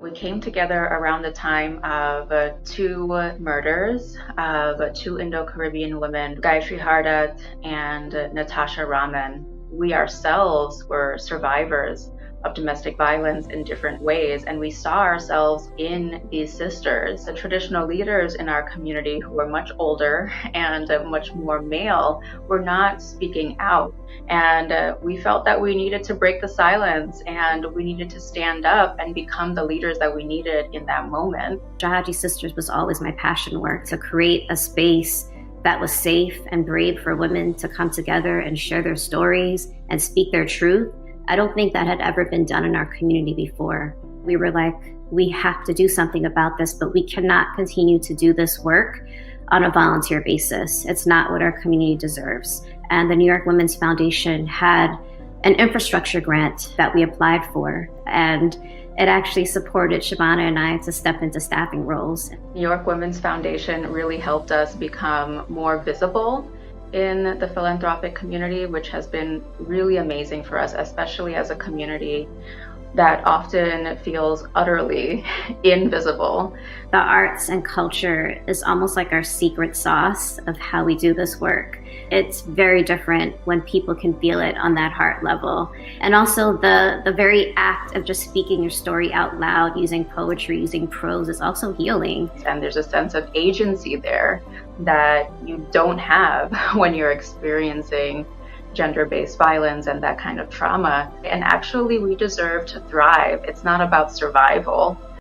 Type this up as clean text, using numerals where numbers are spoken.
We came together around the time of two murders of two Indo-Caribbean women, Gayatri Hardat and Natasha Raman. We ourselves were survivors of domestic violence in different ways, and we saw ourselves in these sisters. The traditional leaders in our community, who were much older and much more male, were not speaking out. And we felt that we needed to break the silence and we needed to stand up and become the leaders that we needed in that moment. Jahajee Sisters was always my passion work, to create a space that was safe and brave for women to come together and share their stories and speak their truth. I don't think that had ever been done in our community before. We were like, we have to do something about this, but we cannot continue to do this work on a volunteer basis. It's not what our community deserves. And the New York Women's Foundation had an infrastructure grant that we applied for, and it actually supported Shivana and I to step into staffing roles. New York Women's Foundation really helped us become more visible in the philanthropic community, which has been really amazing for us, especially as a community that often feels utterly invisible. The arts and culture is almost like our secret sauce of how we do this work. It's very different when people can feel it on that heart level. And also the very act of just speaking your story out loud, using poetry, using prose, is also healing. And there's a sense of agency there that you don't have when you're experiencing gender-based violence and that kind of trauma. And actually, we deserve to thrive. It's not about survival.